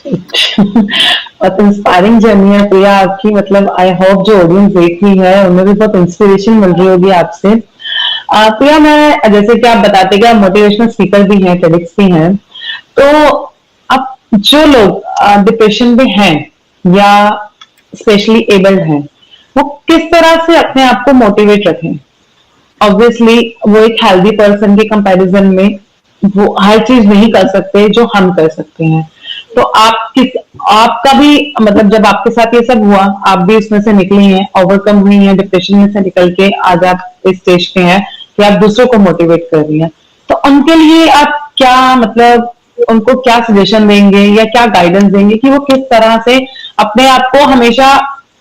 बहुत inspiring journey है प्रिया आपकी। मतलब आई होप जो ऑडियंस देख रही है उन्हें भी बहुत इंस्पिरेशन मिल रही होगी आपसे। प्रिया, मैं जैसे कि आप बताते कि आप मोटिवेशनल स्पीकर भी हैं, टेडिक्स भी हैं, तो अब जो लोग डिप्रेशन में हैं या स्पेशली एबल्ड हैं, वो किस तरह से अपने आप को मोटिवेट रखें? ऑब्वियसली वो एक हेल्दी पर्सन के कंपैरिजन में वो हर चीज नहीं कर सकते जो हम कर सकते हैं। तो आपका भी मतलब जब आपके साथ ये सब हुआ, आप भी उसमें से निकली हैं, ओवरकम हुई हैं, डिप्रेशन में से निकल के आज आप इस स्टेज पे हैं कि आप दूसरों को मोटिवेट कर रही हैं। तो उनके लिए आप क्या मतलब उनको क्या सजेशन देंगे या क्या गाइडेंस देंगे कि वो किस तरह से अपने आप को हमेशा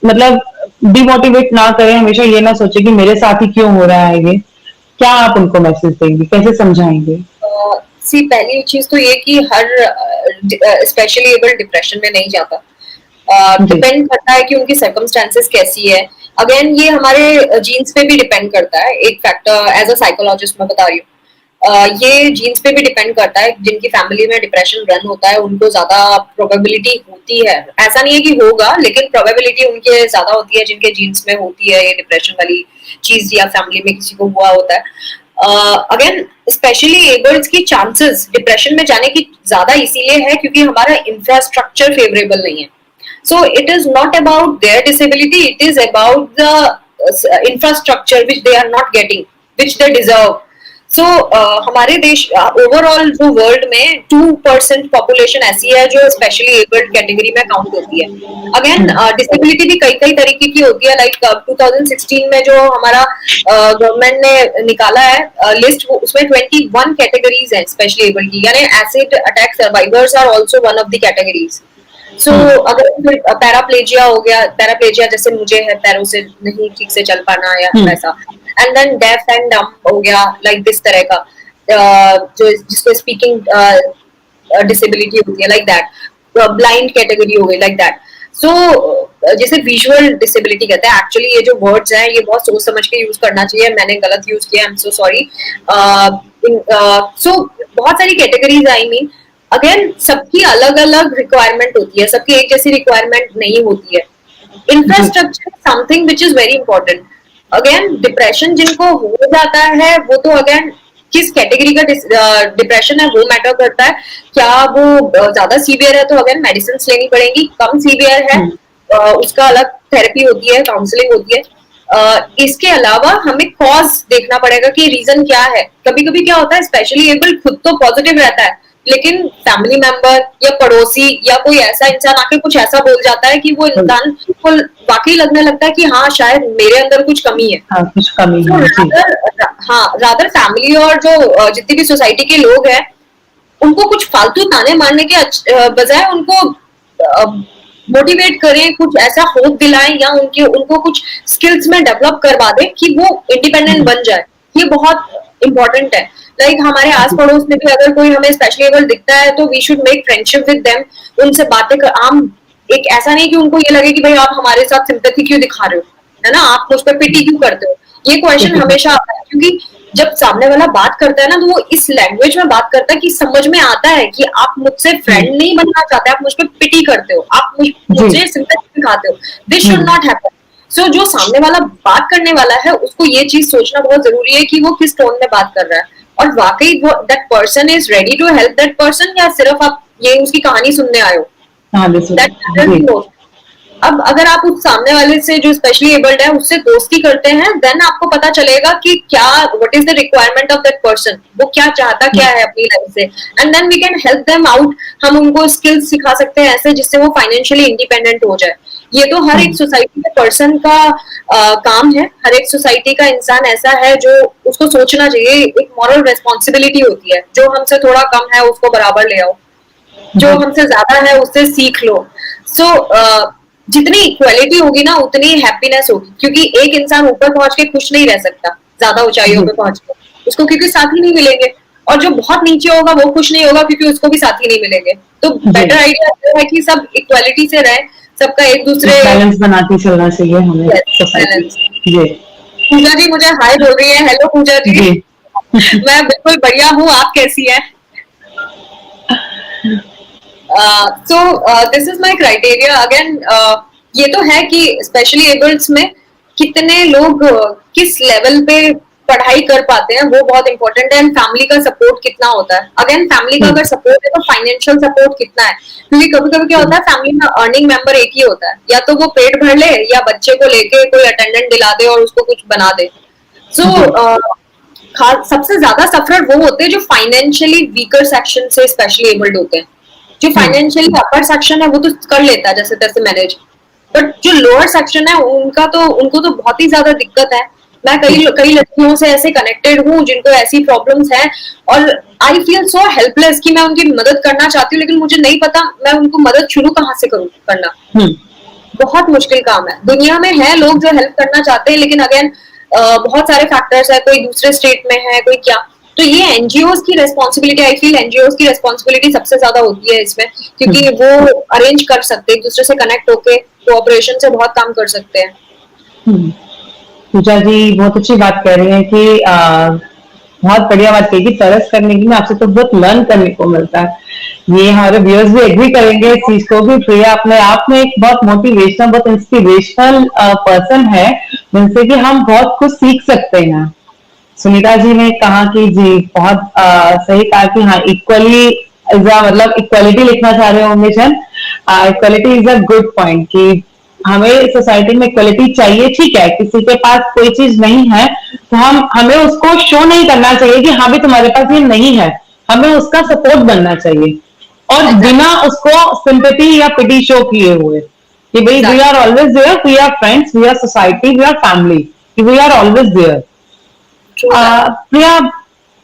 मतलब डिमोटिवेट ना करें, हमेशा ये ना सोचे कि मेरे साथ ही क्यों हो रहा है ये? क्या आप उनको मैसेज देंगे, कैसे समझाएंगे? सी पहली चीज तो ये कि हर स्पेशली एबल डिप्रेशन में नहीं जाता। जी। डिपेंड करता है कि उनकी सर्कमस्टेंसेस कैसी है। अगेन ये हमारे जीन्स पे भी डिपेंड करता है। एक फैक्टर एज अ साइकोलॉजिस्ट मैं बता रही हूँ, ये जीन्स पे भी डिपेंड करता है। जिनकी फैमिली में डिप्रेशन रन होता है उनको ज्यादा प्रोबेबिलिटी होती है, ऐसा नहीं है कि होगा, लेकिन प्रोबेबिलिटी उनके ज्यादा होती है जिनके जीन्स में होती है ये डिप्रेशन वाली चीज, या फैमिली में किसी को हुआ होता है। अगेन स्पेशली एबल्ड की चांसेस डिप्रेशन में जाने की ज्यादा इसीलिए है क्योंकि हमारा इंफ्रास्ट्रक्चर फेवरेबल नहीं है। So it is not about their disability, it is about the infrastructure which they are not getting, which they deserve. So हमारे देश ओवरऑल जो वर्ल्ड में 2% पॉपुलेशन ऐसी है जो स्पेशली एबल्ड कैटेगरी में काउंट होती है। अगेन डिसेबिलिटी भी कई कई तरीके की होती है। लाइक 2016 में जो हमारा गवर्नमेंट ने निकाला है लिस्ट, उसमें 21 कैटेगरीज है स्पेशली एबल्ड की, यानी acid attack survivors are also one of the categories. So अगर फिर पैराप्लेजिया हो गया, पैराप्लेजिया जैसे मुझे है, पैरों से नहीं ठीक से चल पाना या वैसा, and then deaf and dumb हो गया, लाइक दिस तरह का जो जिसको स्पीकिंग डिसेबिलिटी होती है, लाइक दैट ब्लाइंड कैटेगरी हो गई, लाइक दैट। सो जैसे विजुअल डिसेबिलिटी कहते हैं, एक्चुअली ये जो वर्ड्स हैं ये बहुत सोच समझ के यूज करना चाहिए, मैंने गलत यूज किया, आई एम सो सॉरी। सो बहुत सारी कैटेगरीज, आई मीन अगेन सबकी अलग अलग रिक्वायरमेंट होती है, सबकी एक जैसी रिक्वायरमेंट नहीं होती है। Infrastructure something which is very important. Again depression जिनको हो जाता है वो तो अगेन किस कैटेगरी का डिप्रेशन है वो मैटर करता है। क्या वो ज्यादा सीवियर है तो अगेन मेडिसिन लेनी पड़ेगी, कम सीवियर है उसका अलग थेरेपी होती है, काउंसलिंग होती है। इसके अलावा हमें कॉज देखना पड़ेगा कि रीजन क्या है। कभी कभी क्या होता है, स्पेशली एबल खुद तो पॉजिटिव रहता है लेकिन फैमिली मेंबर या पड़ोसी या कोई ऐसा इंसान आके कुछ ऐसा बोल जाता है कि वो इंसान को वाकई लगने लगता है कि हाँ शायद मेरे अंदर कुछ कमी है। हाँ, कुछ कमी है। हाँ रादर फैमिली और जो जितनी भी सोसाइटी के लोग हैं उनको कुछ फालतू ताने मारने के बजाय उनको मोटिवेट करें, कुछ ऐसा होप दिलाएं या उनको कुछ स्किल्स में डेवलप करवा दें कि वो इंडिपेंडेंट बन जाए। ये बहुत इंपॉर्टेंट है। लाइक हमारे आस पड़ोस में भी अगर कोई हमें स्पेशली एबल दिखता है तो we should make friendship with them, उनसे बातें कर आम एक ऐसा नहीं कि उनको ये लगे कि भाई आप हमारे साथ सिंपैथी क्यों दिखा रहे हो, है ना, आप मुझ पर पिटी क्यों करते हो। ये क्वेश्चन हमेशा आता है क्योंकि जब सामने वाला बात करता है ना तो वो इस लैंग्वेज में बात करता है कि समझ में आता है कि आप मुझसे फ्रेंड नहीं बनना चाहते, आप मुझ पर पिटी करते हो, आप मुझे सिंपैथी दिखाते हो। This should not happen. So जो सामने वाला बात करने वाला है उसको ये चीज सोचना बहुत जरूरी है कि वो किस टोन में बात कर रहा है और वाकई वो that person is ready to help that person, या सिर्फ आप ये उसकी कहानी सुनने आए हो। दैट अब अगर आप उस सामने वाले से जो स्पेशली एबल्ड है उससे दोस्ती करते हैं देन आपको पता चलेगा कि क्या what is the requirement of that person, वो क्या चाहता क्या है अपनी लाइफ से, and then we can help them out. हम उनको स्किल्स सिखा सकते हैं ऐसे जिससे वो फाइनेंशियली इंडिपेंडेंट हो जाए। ये तो हर एक सोसाइटी के पर्सन का काम है, हर एक सोसाइटी का इंसान ऐसा है जो उसको सोचना चाहिए। एक मॉरल रेस्पॉन्सिबिलिटी होती है, जो हमसे थोड़ा कम है उसको बराबर ले आओ, जो हमसे ज्यादा है उससे सीख लो। सो जितनी इक्वालिटी होगी ना उतनी हैप्पीनेस होगी, क्योंकि एक इंसान ऊपर पहुंच के खुश नहीं रह सकता ज्यादा ऊंचाइयों पे पहुंच के, उसको क्योंकि साथी नहीं मिलेंगे, और जो बहुत नीचे होगा वो खुश नहीं होगा क्योंकि उसको भी साथी नहीं मिलेंगे। तो बेटर आइडिया है कि सब इक्वालिटी से रहे, सबका एक दूसरे बैलेंस बनाते चलना चाहिए हमें सोसाइटी। जी पूजा जी मुझे हाय बोल रही है, हेलो पूजा जी। मैं बिल्कुल बढ़िया हूँ, आप कैसी है? So this is my criteria again. ये तो है कि स्पेशली एबल्ड्स में कितने लोग किस लेवल पे पढ़ाई कर पाते हैं वो बहुत इंपॉर्टेंट है, एंड फैमिली का सपोर्ट कितना होता है. अगेन फैमिली का अगर सपोर्ट है तो फाइनेंशियल सपोर्ट कितना है, क्योंकि कभी कभी क्या होता है फैमिली में अर्निंग मेंबर एक ही होता है, या तो वो पेट भर ले या बच्चे को लेके कोई अटेंडेंट दिला दे और उसको कुछ बना दे. सो सबसे ज्यादा सफरर वो होते हैं जो फाइनेंशियली वीकर सेक्शन से स्पेशली एबल्ड होते हैं. जो फाइनेंशियली अपर सेक्शन है वो तो कर लेता है जैसे तैसे मैनेज, बट जो लोअर सेक्शन है उनको तो बहुत ही ज्यादा दिक्कत है. मैं कई लड़कियों से ऐसे कनेक्टेड हूँ जिनको ऐसी प्रॉब्लम्स हैं, और आई फील सो हेल्पलेस कि मैं उनकी मदद करना चाहती हूँ लेकिन मुझे नहीं पता मैं उनको मदद शुरू कहाँ से करूँ करना. बहुत मुश्किल काम है. दुनिया में है लोग जो हेल्प करना चाहते हैं, लेकिन अगेन बहुत सारे फैक्टर्स है, कोई दूसरे स्टेट में है कोई क्या, तो ये एनजीओज की रेस्पॉन्सिबिलिटी, आई फील एनजीओज की रेस्पॉन्सिबिलिटी सबसे ज्यादा होती है इसमें, क्योंकि वो अरेंज कर सकते हैं एक दूसरे से कनेक्ट होके, कोऑपरेशन से बहुत काम कर सकते हैं. पूजा जी बहुत अच्छी बात कह रही हैं कि बहुत बढ़िया बात कही कि तरस करने की आपसे तो बहुत लर्न करने को मिलता है. ये हमारे व्यूअर्स भी एग्री करेंगे इस चीज को भी. प्रिया अपने आप में एक बहुत मोटिवेशनल, बहुत इंस्पिरेशनल पर्सन है जिनसे कि हम बहुत कुछ सीख सकते हैं. सुनीता जी ने कहा कि जी बहुत सही कहा कि हाँ इक्वली मतलब इक्वालिटी लिखना चाह रहे होंगे जन. Equality is a good point कि हमें सोसाइटी में इक्वलिटी चाहिए. ठीक है, किसी के पास कोई चीज नहीं है तो हमें उसको शो नहीं करना चाहिए कि हाँ भी तुम्हारे पास ये नहीं है. हमें उसका सपोर्ट बनना चाहिए, और बिना उसको सिंपैथी या पिटी शो किए हुए कि भाई we are always there, we are friends, we are society, we are family, we are always there. Priya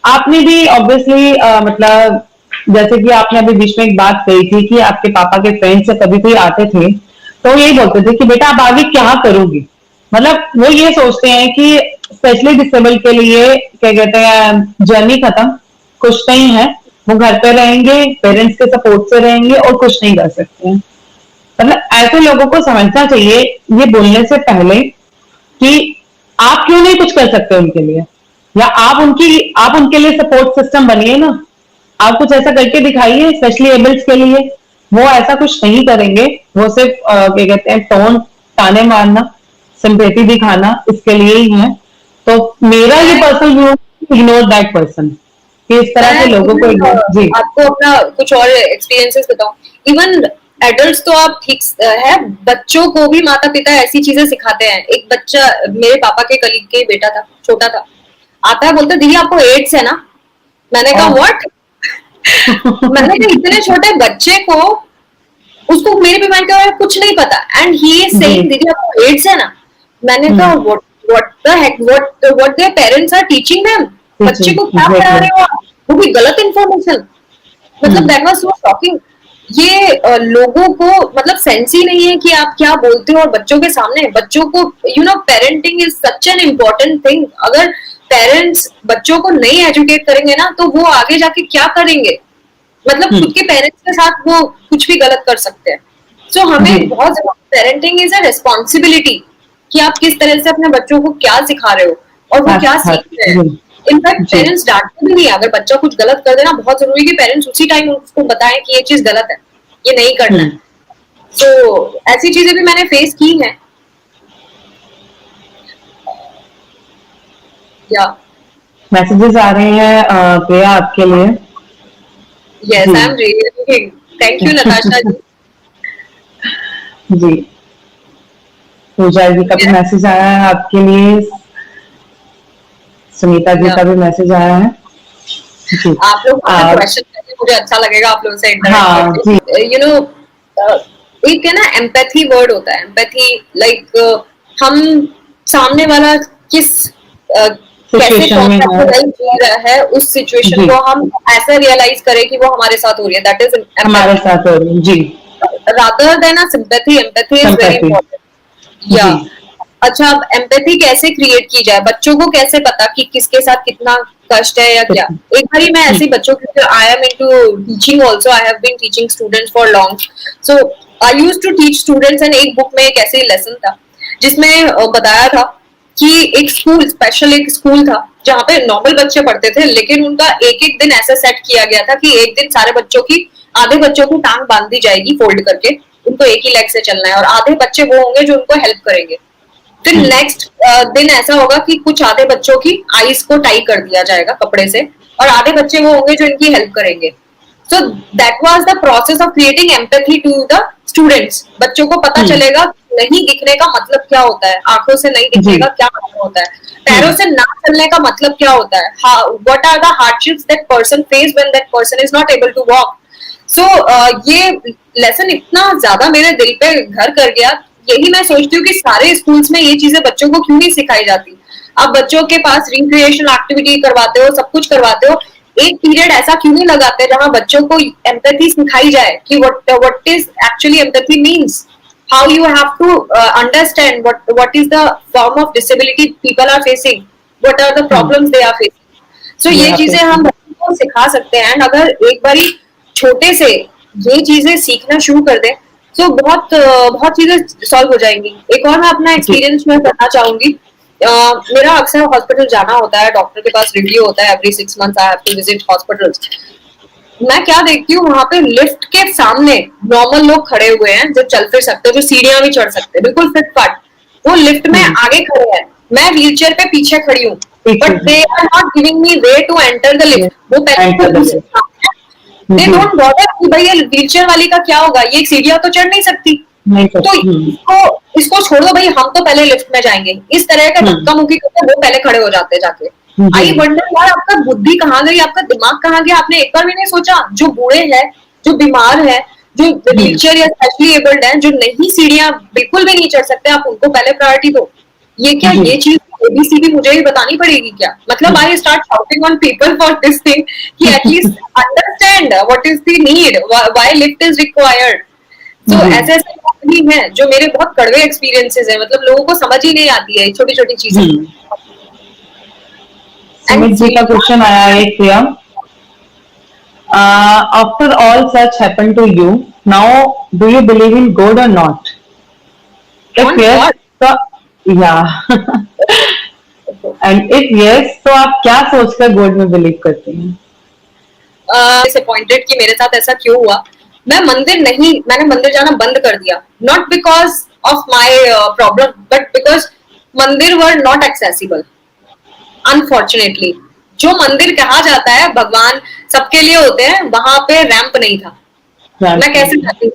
आपने भी ऑब्वियसली मतलब जैसे कि आपने अभी बीच में एक बात कही थी कि आपके पापा के फ्रेंड्स से कभी कोई आते थे तो यही बोलते थे कि बेटा आप आगे क्या करोगी. मतलब वो ये सोचते हैं कि स्पेशली डिसेबल के लिए क्या कहते हैं जर्नी खत्म, कुछ नहीं है, वो घर पे रहेंगे, पेरेंट्स के सपोर्ट से रहेंगे और कुछ नहीं कर सकते हैं. मतलब ऐसे लोगों को समझना चाहिए ये बोलने से पहले कि आप क्यों नहीं कुछ कर सकते उनके लिए, या आप उनके लिए सपोर्ट सिस्टम बनिए ना. आप कुछ ऐसा करके दिखाइए स्पेशली एबल्स के लिए. वो ऐसा कुछ नहीं करेंगे, वो सिर्फ क्या कहते हैं टोन ताने मारना, सिंपैथी दिखाना इसके लिए ही है. तो मेरा ये personal view, ignore that person, कि इस तरह के लोगों को जी. आपको अपना कुछ और एक्सपीरियंसेस बताऊं. इवन एडल्ट्स तो आप ठीक है, बच्चों को भी माता पिता ऐसी चीजें सिखाते हैं. एक बच्चा मेरे पापा के कलीग के बेटा था, छोटा था, आता है बोलता दीदी आपको एड्स है ना. मैंने कहा व्हाट. मैंने कहा इतने छोटे बच्चे को, उसको मेरे बीमारी के बारे में कुछ नहीं पता, एंड ही इज सेइंग दीदी आपको एड्स है ना. मैंने कहा what the heck, what their parents are teaching them. बच्चे को क्या पढ़ा रहे हो आप, वो भी गलत इंफॉर्मेशन. मतलब दैट वाज सो शॉकिंग. ये लोगों को मतलब सेंस ही नहीं है कि आप क्या बोलते हो, और बच्चों के सामने बच्चों को parenting is such an important thing. अगर पेरेंट्स बच्चों को नहीं एजुकेट करेंगे ना तो वो आगे जाके क्या करेंगे. मतलब खुद के पेरेंट्स के साथ वो कुछ भी गलत कर सकते हैं. सो हमें बहुत पेरेंटिंग इज अ रिस्पॉन्सिबिलिटी कि आप किस तरह से अपने बच्चों को क्या सिखा रहे हो और वो क्या सीख रहे हैं. इनफैक्ट पेरेंट्स डांटते भी नहीं. अगर बच्चा कुछ गलत कर देना, बहुत जरूरी कि पेरेंट्स उसी टाइम उसको बताएं कि ये चीज गलत है, ये नहीं करना है. तो ऐसी चीजें भी मैंने फेस की हैं. या मैसेजेस आ रहे हैं प्रिया आपके लिए. Yes I am really looking. Thank you Natasha ji. जी पूजा जी का भी मैसेज आया है आपके लिए, सुनीता जी का भी मैसेज आया है. जी आप लोग क्वेश्चन करके मुझे अच्छा लगेगा आप लोगों से इंटरेक्ट करके. यू नो एक है ना एम्पैथी वर्ड होता है. एम्पैथी लाइक हम सामने वाला किस कैसे जी रहा है उस सिचुएशन को हम ऐसा रियलाइज करें कि वो हमारे साथ हो रही है. दैट इज हमारे साथ हो रही है. जी rather than a sympathy, empathy is very important. Yeah. अच्छा, अब एम्पैथी कैसे क्रिएट की जाए, बच्चों को कैसे पता कि किसके साथ कितना कष्ट है या क्या. एक बारी मैं ऐसे बच्चों के, I am into teaching also, I have been teaching students for long. So I used to teach students, and एक बुक में एक ऐसे ही लेसन था जिसमें बताया था कि एक स्कूल, स्पेशल एक स्कूल था जहाँ पे नॉर्मल बच्चे पढ़ते थे, लेकिन उनका एक एक दिन ऐसा सेट किया गया था कि एक दिन सारे बच्चों की आधे बच्चों को टांग बांध दी जाएगी फोल्ड करके, उनको एक ही लेग से चलना है, और आधे बच्चे वो होंगे जो उनको हेल्प करेंगे। फिर नेक्स्ट दिन ऐसा होगा कि कुछ आधे बच्चों की आईज को टाई कर दिया जाएगा कपड़े से, और आधे बच्चे वो होंगे जो इनकी हेल्प करेंगे। So that was the process of creating empathy to the students. बच्चों को पता चलेगा नहीं दिखने का मतलब क्या होता है, आंखों से नहीं दिखने का क्या मतलब होता है, पैरों से ना चलने का मतलब क्या होता है, what are the hardships that person face when that person is not able to walk. So ये लेसन इतना ज्यादा मेरे दिल पे घर कर गया। यही मैं सोचती हूँ कि सारे स्कूल्स में ये चीजें बच्चों को क्यों नहीं सिखाई जाती। आप बच्चों के पास रिक्रिएशन एक्टिविटी करवाते हो, सब कुछ करवाते हो, एक पीरियड ऐसा क्यों नहीं लगाते जहां बच्चों को एम्पैथी सिखाई जाए कि what is actually empathy means, how you have to understand what is the form of disability people are facing, what are the problems they are facing. So ये चीजें हम बच्चों को सिखा सकते हैं, एंड अगर एक बारी छोटे से ये चीजें सीखना शुरू कर दें तो बहुत चीजें सॉल्व हो जाएंगी। एक और मैं अपना एक्सपीरियंस में करना चाहूंगी। मेरा अक्सर हॉस्पिटल जाना होता है, डॉक्टर के पास रिव्यू होता है, every 6 months I have to visit hospitals. मैं क्या देखती हूँ वहां पे लिफ्ट के सामने नॉर्मल लोग खड़े हुए हैं जो चल फिर सकते हैं, जो सीढ़ियां भी चढ़ सकते हैं, बिल्कुल फिट फाट, वो लिफ्ट में आगे खड़े हैं, मैं व्हीलचेयर पे पीछे खड़ी हूँ, but they are not giving me way to enter the lift. वो पहले दे डोंट बॉदर कि भाई ये व्हीलचेयर वाली का क्या होगा, ये सीढ़ियां तो चढ़ नहीं सकती, तो इसको छोड़ दो भाई, हम तो पहले लिफ्ट में जाएंगे। इस तरह का धक्का मुक्की करके वो पहले खड़े हो जाते हैं जाके। आई वंडर यार आपका बुद्धि कहाँ गई, आपका दिमाग कहाँ गया, आपने एक बार भी नहीं सोचा जो बूढ़े हैं, जो बीमार है, जो व्हीलचेयर या स्पेशली एबल्ड है, जो नहीं सीढ़ियां बिल्कुल भी नहीं चढ़ सकते, आप उनको पहले प्रायोरिटी दो। ये क्या ये चीज एबीसीडी मुझे ही बतानी पड़ेगी क्या? मतलब I start shouting on people for this thing कि at least understand what is the need, why lift is required. तो ऐसे ऐसे भी हैं जो मेरे बहुत कड़वे एक्सपीरियंसेस हैं, मतलब लोगों को समझ ही नहीं आती है छोटी छोटी चीजें। सुमित जी का क्वेश्चन आया है Priya, after all such happen to you now do you believe in God और नॉट? इफ यस तो या एंड इफ यस तो आप क्या सोचकर गॉड में बिलीव करते हैं? डिसअपॉइंटेड कि मेरे साथ ऐसा क्यों हुआ। मैंने मंदिर जाना बंद कर दिया, not because of my problem but because मंदिर वर नॉट एक्सेसिबल। अनफॉर्चुनेटली जो मंदिर कहा जाता है भगवान सबके लिए होते हैं, वहां पे रैंप नहीं था। मैं कैसे जाती?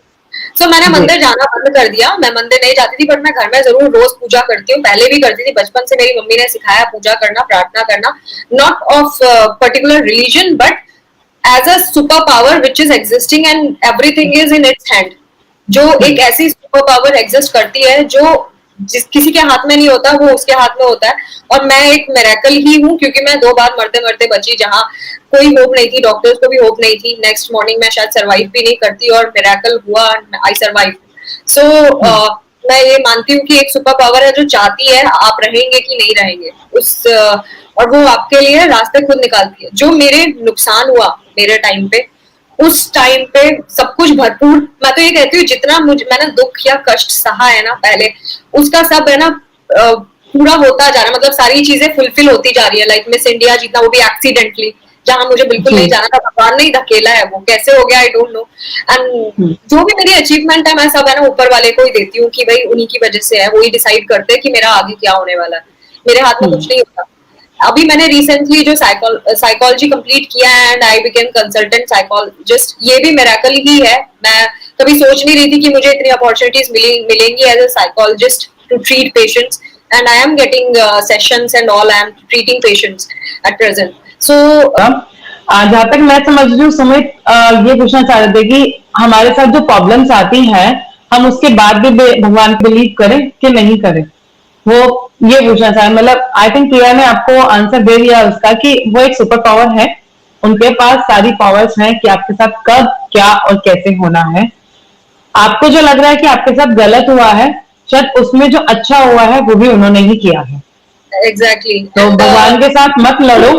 सो मैंने मंदिर जाना बंद कर दिया। मैं मंदिर नहीं जाती थी, बट मैं घर में जरूर रोज पूजा करती हूँ, पहले भी करती थी, बचपन से मेरी मम्मी ने सिखाया पूजा करना, प्रार्थना करना, not of particular religion but as a super power which is existing and everything is in its hand. जो एक ऐसी सुपर पावर एग्जिस्ट करती है जो किसी के हाथ में नहीं होता, वो उसके हाथ में होता है। और मैं एक मिरेकल ही हूँ, क्योंकि मैं 2 बार मरते मरते बची, जहाँ कोई होप नहीं थी, डॉक्टर्स को भी होप नहीं थी, नेक्स्ट मॉर्निंग मैं शायद सरवाइव भी नहीं करती, और मिरेकल हुआ, आई सरवाइव। सो मैं ये मानती हूँ कि एक सुपर पावर है जो चाहती है आप रहेंगे कि नहीं रहेंगे, और वो आपके लिए रास्ते खुद निकालती है। जो मेरे नुकसान हुआ मेरे टाइम पे, उस टाइम पे सब कुछ भरपूर, मैं तो ये कहती हूँ जितना मैंने दुख या कष्ट सहा है ना पहले, उसका सब है ना पूरा होता जा रहा है, मतलब सारी चीजें फुलफिल होती जा रही है। लाइक मिस इंडिया जीतना, वो भी एक्सीडेंटली, जहां मुझे बिल्कुल नहीं जाना था, भगवान ने ही धकेला है, वो कैसे हो गया आई डोंट नो। एंड जो भी मेरी अचीवमेंट है मैं सब है ना ऊपर वाले को ही देती हूँ कि भाई उन्हीं की वजह से है, वो ही डिसाइड करते हैं कि मेरा आगे क्या होने वाला है, मेरे हाथ में कुछ नहीं होता। अभी मैंने रिसेंटली जो साइकोलॉजी कंप्लीट किया है and I became consultant psychologist, ये भी मिरेकल ही है। मैं कभी सोच नहीं रही थी कि मुझे इतनी अपॉर्चुनिटीज मिलेंगी as a psychologist to treat patients, and I am getting sessions and all, I am treating patients at present. So जहां तक मैं समझ रही हूँ सुमित ये पूछना चाह रहे थे कि हमारे साथ जो प्रॉब्लम्स आती हैं हम उसके बाद भी भगवान को बिलीव करें कि नहीं करें, वो ये पूछना चाह रहे। मतलब आई थिंक प्रिया ने आपको आंसर दे दिया उसका कि वो एक सुपर पावर है, उनके पास सारी पावर्स हैं कि आपके साथ कब क्या और कैसे होना है। आपको जो लग रहा है कि आपके साथ गलत हुआ है, शायद उसमें जो अच्छा हुआ है वो भी उन्होंने ही किया है। एग्जैक्टली तो भगवान के साथ मत लड़ो,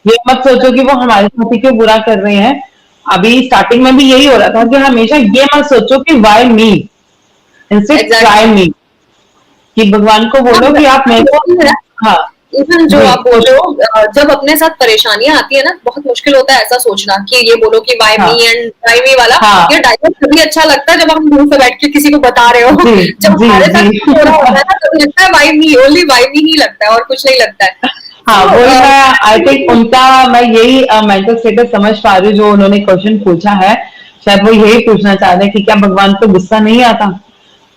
ये मत सोचो कि वो हमारे साथ ही क्यों बुरा कर रहे हैं। अभी स्टार्टिंग में भी यही हो रहा था कि हमेशा ये मत सोचो कि why me, instead try me, कि भगवान को बोलो कि आप मेरे को, हाँ इवन जो जी आप बोल रहे हो, जब अपने साथ परेशानियां आती है ना, बहुत मुश्किल होता है ऐसा सोचना कि ये बोलो कि वाई हाँ मी एंड वाई मी वाला। हाँ ये डायलॉग तभी अच्छा लगता है जब हम दूर से बैठ के किसी को बता रहे हो। जी जब जी हमारे साथ जी कुछ हो रहा होता है ना, तो लगता है why me, only why me ही लगता है और कुछ नहीं लगता है। हाँ सो वही मैं आई थिंक उनका मैं यही मेंटल स्टेटस समझ पा रही हूँ जो उन्होंने क्वेश्चन पूछा है। शायद वो यही पूछना चाह रहे हैं कि क्या भगवान को गुस्सा नहीं आता,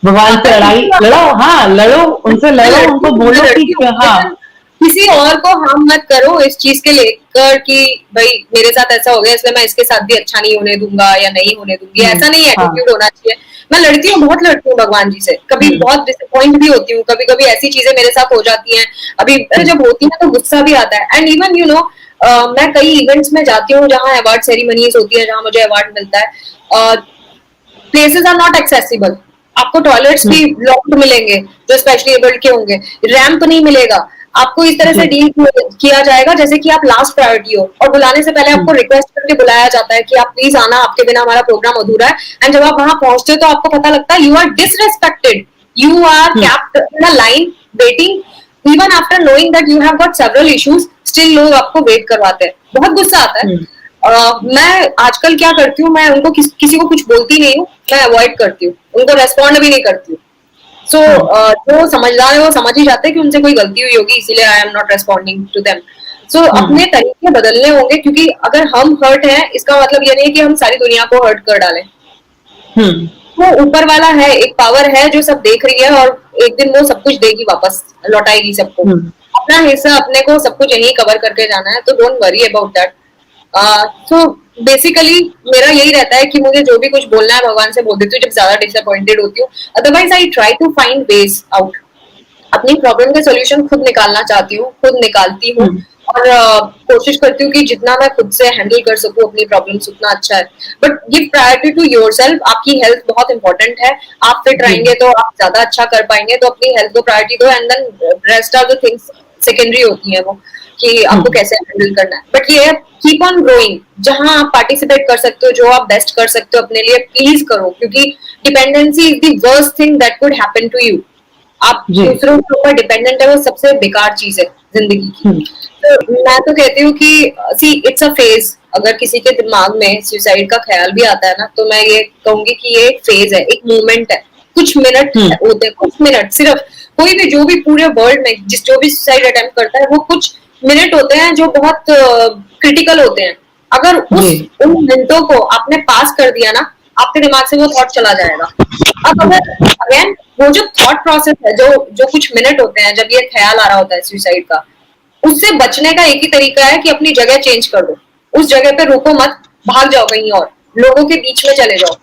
भगवान से आता है लड़ाई कि लड़ो, हाँ लड़ो, उनसे मैं लड़ो, लड़ती उनको हूँ, मैं बोलो कि लड़ती हूँ, हाँ। लेकिन किसी और को हार्म मत करो इस चीज के लेकर कि भाई मेरे साथ ऐसा हो गया इसलिए मैं इसके साथ भी अच्छा नहीं होने दूंगा या नहीं होने दूंगी, ऐसा नहीं हाँ एटीट्यूड होना चाहिए। मैं लड़ती हूँ, बहुत लड़ती हूँ भगवान जी से, कभी हम्म बहुत डिसअपॉइंट भी होती हूँ, कभी कभी ऐसी चीजें मेरे साथ हो जाती हैं। अभी हम्म जब होती है तो गुस्सा भी आता है। एंड इवन मैं कई इवेंट्स में जाती हूँ जहाँ अवार्ड सेरेमनीज होती है, जहाँ मुझे अवार्ड मिलता है। प्लेसेस आर नॉट एक्सेसिबल, आपको टॉयलेट्स भी हम्म, लॉक्ड मिलेंगे जो स्पेशली एबल्ड के होंगे, रैंप नहीं मिलेगा, आपको इस तरह जी से डील किया जाएगा जैसे कि आप लास्ट प्रायोरिटी हो, और बुलाने से पहले आपको हम्म रिक्वेस्ट करके बुलाया जाता है कि आप प्लीज आना, आपके बिना हमारा प्रोग्राम अधूरा है। एंड जब आप वहां पहुंचते हो तो आपको पता लगता है you are disrespected, you are hmm kept in a line waiting, even after knowing that you have got several issues, still लोग आपको वेट करवाते हैं। बहुत गुस्सा आता है। हम्म मैं आजकल क्या करती हूँ, मैं उनको किसी को कुछ बोलती नहीं हूँ, मैं अवॉइड करती हूँ, उनको रेस्पॉन्ड भी नहीं करती हूँ। सो हाँ जो समझदार है वो समझ ही जाते हैं कि उनसे कोई गलती हुई होगी, इसीलिए I am not responding to them. So hmm अपने तरीके बदलने होंगे, क्योंकि अगर हम हर्ट हैं इसका मतलब ये नहीं है कि हम सारी दुनिया को हर्ट कर डालें। हम्म वो ऊपर वाला है, एक पावर है जो सब देख रही है, और एक दिन वो सब कुछ देगी, वापस लौटाएगी सबको। हम्म अपना हिस्सा अपने को सब कुछ यही कवर करके जाना है, तो डोंट वरी अबाउट दैट। तो बेसिकली मेरा यही रहता है कि मुझे जो भी कुछ बोलना है भगवान से बोल देती हूँ जब ज्यादा डिसअपॉइंटेड होती हूँ। Otherwise I try to find ways out, अपनी प्रॉब्लम के सॉल्यूशन खुद निकालना चाहती हूँ, खुद निकालती हूँ। हम्म और कोशिश करती हूँ कि जितना मैं खुद से हैंडल कर सकूँ अपनी प्रॉब्लम्स उतना अच्छा है। But give priority to yourself, आपकी हेल्थ बहुत इंपॉर्टेंट है। आप फिट जी रहेंगे तो आप ज्यादा अच्छा कर पाएंगे, तो अपनी हेल्थ को प्रायोरिटी दो, and then rest are the things secondary होती है वो, कि आपको हम्म कैसे हैंडल करना है। बट ये है, कीप ऑन ग्रोइंग, जहां आप पार्टिसिपेट कर सकते हो, जो आप बेस्ट कर सकते हो अपने लिए प्लीज करो, क्योंकि dependency is the worst thing that could happen to you. आप जी दूसरों के ऊपर डिपेंडेंट है, वो सबसे बेकार चीज है जिंदगी की। हम्म तो मैं तो कहती हूँ कि सी इट्स अ फेज, अगर किसी के दिमाग में सुसाइड का ख्याल भी आता है ना, तो मैं ये कहूंगी कि ये एक फेज है, एक मूवमेंट है, कुछ मिनट हम्म होते हैं, कुछ मिनट सिर्फ। कोई भी जो भी पूरे वर्ल्ड में जो भी सुसाइड अटेम्प्ट करता है, वो कुछ मिनट होते हैं जो बहुत क्रिटिकल होते हैं। अगर जी उन मिनटों को आपने पास कर दिया ना, आपके दिमाग से वो थॉट चला जाएगा। अब जी अगर अगेन वो जो थॉट प्रोसेस है, जो जो कुछ मिनट होते हैं जब ये ख्याल आ रहा होता है सुसाइड का, उससे बचने का एक ही तरीका है कि अपनी जगह चेंज कर दो, उस जगह पे रुको मत, भाग जाओ कहीं और, लोगों के बीच में चले जाओ।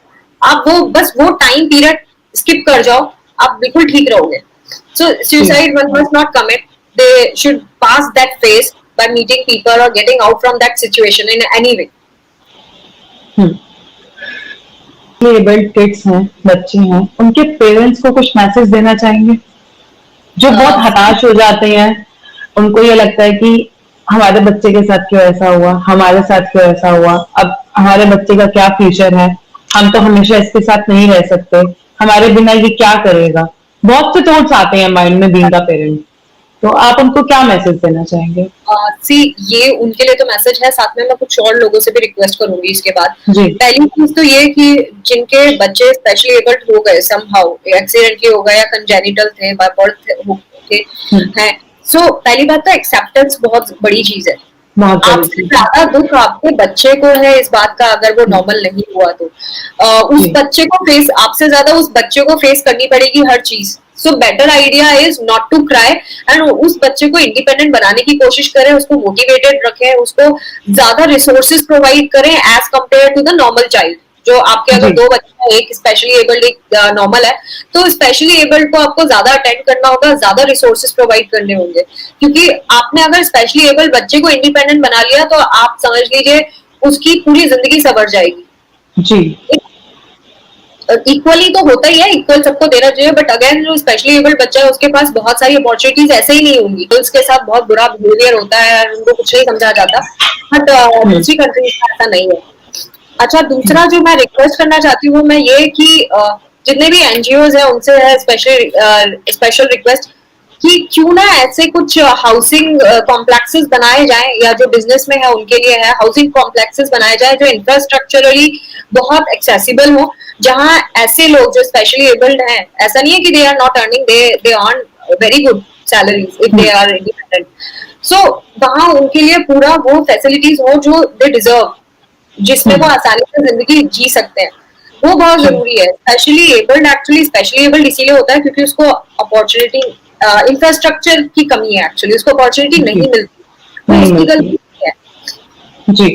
आप वो बस वो टाइम पीरियड स्किप कर जाओ, आप बिल्कुल ठीक रहोगे। सो जी suicide one must not commit, they should pass that phase by meeting people और getting out from that situation in any way. Hmm abled kids हैं, बच्चे हैं, उनके पेरेंट्स को कुछ मैसेज देना चाहेंगे जो बहुत हताश हो जाते हैं। उनको ये लगता है कि हमारे बच्चे के साथ क्यों ऐसा हुआ, हमारे साथ क्यों ऐसा हुआ, अब हमारे बच्चे का क्या फ्यूचर है, हम तो हमेशा इसके साथ नहीं रह सकते, हमारे बिना ये क्या करेगा। बहुत से थॉट्स आते हैं माइंड में बीइंग अ पेरेंट। तो आप उनको क्या मैसेज देना चाहेंगे? सी ये उनके लिए तो मैसेज है, साथ में मैं कुछ और लोगों से भी रिक्वेस्ट करूंगी इसके बाद। जी पहली चीज तो ये कि जिनके बच्चे स्पेशली एबल्ड हो गए समहाउ, एक्सीडेंटली हो गए या कंजेनिटल थे, बाय बर्थ थे हम्म, हैं, सो पहली बात तो एक्सेप्टेंस बहुत बड़ी चीज है। बहुत बड़ी आपसे चीज। ज्यादा दुख आपके बच्चे को है इस बात का, अगर वो हम्म, नॉर्मल नहीं हुआ तो उस जी बच्चे को फेस, आपसे ज्यादा उस बच्चे को फेस करनी पड़ेगी हर चीज। So better idea is not to cry, and उस बच्चे को इंडिपेंडेंट बनाने की कोशिश करें, उसको मोटिवेटेड रखें, उसको ज्यादा रिसोर्सेज प्रोवाइड करें as compare to the normal child. जो आपके अगर जी दो बच्चे हैं, एक स्पेशली एबल्ड एक नॉर्मल है, तो स्पेशली एबल्ड को आपको ज्यादा अटेंड करना होगा, ज्यादा रिसोर्सेज प्रोवाइड करने होंगे, क्योंकि आपने अगर स्पेशली एबल्ड बच्चे को इंडिपेंडेंट बना लिया तो आप समझ लीजिए उसकी पूरी जिंदगी संवर जाएगी। जी इक्वली तो होता ही है, इक्वल सबको देना चाहिए, बट अगेन जो स्पेशली एबल्ड बच्चा है उसके पास बहुत सारी अपॉर्चुनिटीज ऐसे ही नहीं होंगी, तो उसके साथ बहुत बुरा बिहेवियर होता है, उनको कुछ नहीं समझा जाता। बट हम्म दूसरी कंट्रीज में ऐसा नहीं है। अच्छा, दूसरा जो मैं रिक्वेस्ट करना चाहती हूँ मैं ये कि जितने भी एनजीओज हैं उनसे है स्पेशल स्पेशल रिक्वेस्ट, कि क्यों ना ऐसे कुछ हाउसिंग कॉम्प्लेक्सेस बनाए जाएं, या जो बिजनेस में है उनके लिए है हाउसिंग कॉम्प्लेक्सेस बनाए जाए जो इंफ्रास्ट्रक्चरली बहुत एक्सेसिबल हो, जहां ऐसे लोग जो स्पेशली एबल्ड हैं, ऐसा नहीं है कि they are not earning, they earn very good salaries if they are independent, so वहां उनके लिए पूरा वो फैसिलिटीज हो जो दे डिजर्व, जिसमें वो आसानी से जिंदगी जी सकते हैं, वो बहुत जरूरी है। Specially abled, actually specially abled इसीलिए होता है क्योंकि उसको अपॉर्चुनिटी, इंफ्रास्ट्रक्चर की कमी है, एक्चुअली उसको अपॉर्चुनिटी नहीं मिलती, तो नहीं उसकी मिलती गलती है। जी,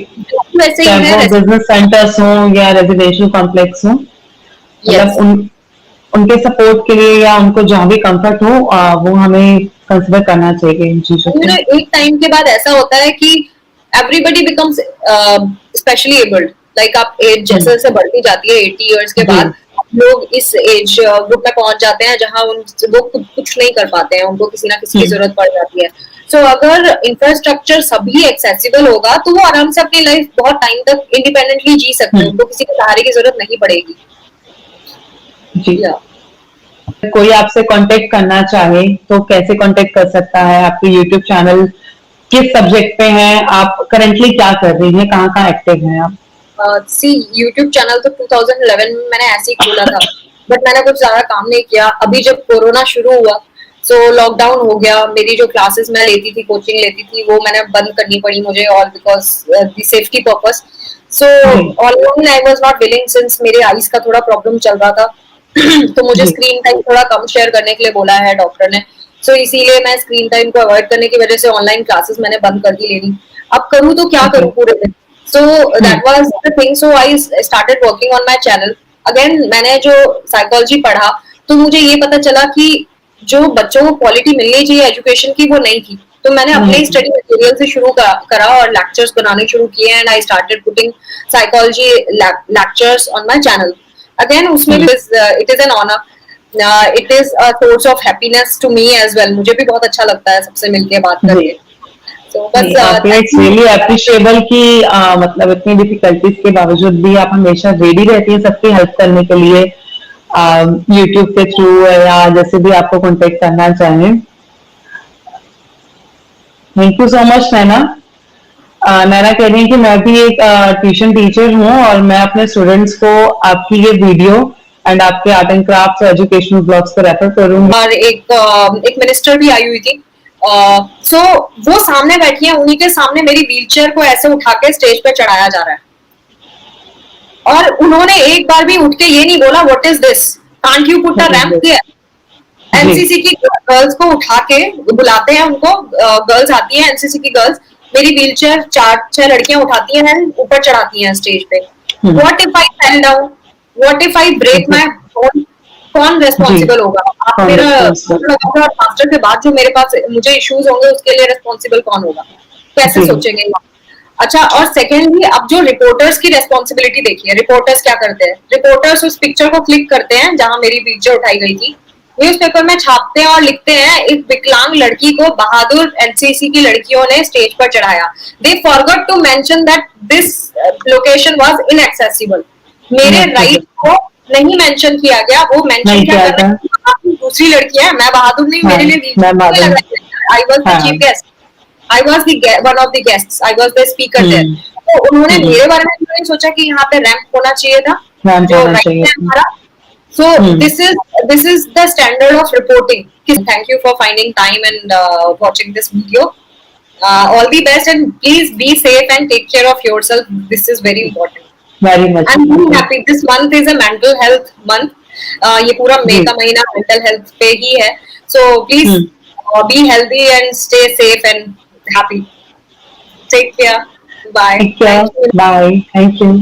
वैसे ही चाहे है, वो बिजनेस सेंटर्स हो या रेजिडेंशियल कॉम्प्लेक्स हो, मतलब उनके सपोर्ट के लिए या उनको जहाँ भी कंफर्ट हो वो हमें कंसिडर करना चाहिए इन चीजों को। एक टाइम के बाद ऐसा होता है कि everybody becomes specially abled, like आप एज जैसे जैसे बढ़ती जाती है 80 इयर्स के बाद लोग इस एज ग्रुप में पहुंच जाते हैं जहां वो कुछ नहीं कर पाते हैं, उनको किसी ना किसी की जरूरत पड़ जाती है। सो अगर इंफ्रास्ट्रक्चर सभी एक्सेसिबल होगा तो वो आराम से अपनी लाइफ बहुत टाइम तक इंडिपेंडेंटली जी सकते हैं, उनको किसी के सहारे की जरूरत नहीं पड़ेगी जी। कोई आपसे कांटेक्ट करना चाहे तो कैसे कांटेक्ट कर सकता है? आपके यूट्यूब चैनल किस सब्जेक्ट पे है? आप करंटली क्या कर रही हैं? कहाँ एक्टिव हैं आप? सी यूट्यूब चैनल तो 2011 में मैंने ऐसे ही खोला था, बट मैंने कुछ ज्यादा काम नहीं किया। अभी जब कोरोना शुरू हुआ सो लॉकडाउन हो गया, मेरी जो क्लासेस मैं लेती थी, कोचिंग लेती थी, वो मैंने बंद करनी पड़ी मुझे, और because the safety purpose. So online I was not willing, since मेरे आईज का थोड़ा प्रॉब्लम चल रहा था तो मुझे स्क्रीन टाइम थोड़ा कम शेयर करने के लिए बोला है डॉक्टर ने। सो इसीलिए मैं स्क्रीन टाइम को अवॉइड करने की वजह से ऑनलाइन क्लासेस मैंने बंद कर दी लेनी। अब करूँ तो क्या करूँ पूरे दिन, so that was the thing, so I started working on my channel again। मैंने जो साइकोलॉजी पढ़ा तो मुझे ये पता चला कि जो बच्चों को क्वालिटी मिलनी चाहिए एजुकेशन की वो नहीं थी, तो मैंने अपने स्टडी मटेरियल से शुरू करा और लेक्चर्स बनाने शुरू किए, and I started putting psychology lectures on my channel again. उसमें भी it is an honour, it is a source of happiness to me as well, मुझे भी बहुत अच्छा लगता है सबसे मिलके बात करके। इट्स रियली अप्रिशिएबल कि मतलब इतनी डिफिकल्टीज के बावजूद भी आप हमेशा रेडी रहती है सबकी हेल्प करने के लिए, यूट्यूब के थ्रू या जैसे भी आपको कांटेक्ट करना चाहें। थैंक यू सो मच नैना। नैना कह रही है कि मैं भी एक ट्यूशन टीचर हूँ और मैं अपने स्टूडेंट्स को आपकी ये वीडियो एंड आपके आर्ट एंड क्राफ्ट और एजुकेशनल ब्लॉग्स को रेफर करूंगी। और एक मिनिस्टर भी आई हुई थी, सो वो सामने बैठी है, उन्हीं के सामने मेरी व्हीलचेयर को ऐसे उठा के स्टेज पे चढ़ाया जा रहा है, और उन्होंने एक बार भी उठ के ये नहीं बोला what is this, can't you put a ramp here. NCC की गर्ल्स को उठा के बुलाते हैं, उनको गर्ल्स आती है एनसीसी की गर्ल्स, मेरी व्हीलचेयर 4-6 लड़कियां उठाती हैं, ऊपर चढ़ाती हैं स्टेज पे। What if I fell down, what if I break my bone, कौन रेस्पॉन्सिबल होगा? आप मेरा मास्टर के बाद जो मेरे पास मुझे इश्यूज होंगे उसके लिए रेस्पॉन्सिबल कौन होगा? कैसे सोचेंगे? अच्छा, और सेकेंडली अब जो रिपोर्टर्स की रेस्पॉन्सिबिलिटी देखिए, रिपोर्टर्स क्या करते हैं? रिपोर्टर्स उस पिक्चर को क्लिक करते हैं जहां मेरी पिक्चर उठाई गई थी, न्यूज़पेपर में छापते हैं और लिखते हैं एक विकलांग लड़की को बहादुर एनसीसी की लड़कियों ने स्टेज पर चढ़ाया। They forgot to mention that this location was inaccessible. मेरे राइट को नहीं मेंशन किया गया, वो मेंशन क्या कर रहे हैं? दूसरी लड़की है, मैं बहादुर नहीं, मेरे लिए I was the chief guest, I was the one of the guests, I was the speaker there. तो उन्होंने मेरे बारे में नहीं सोचा कि यहाँ पे रैंप होना चाहिए था, जो राइट है हमारा। So this is the standard of reporting. Thank you for finding time and watching this video. All the best, and please be safe and take care of yourself. This is very important. Very much. I'm very happy. This month is a mental health month. ये पूरा मई का महीना mental health पे ही है. So please be healthy and stay safe and happy. Take care. Bye. Take care. Bye. Thank you.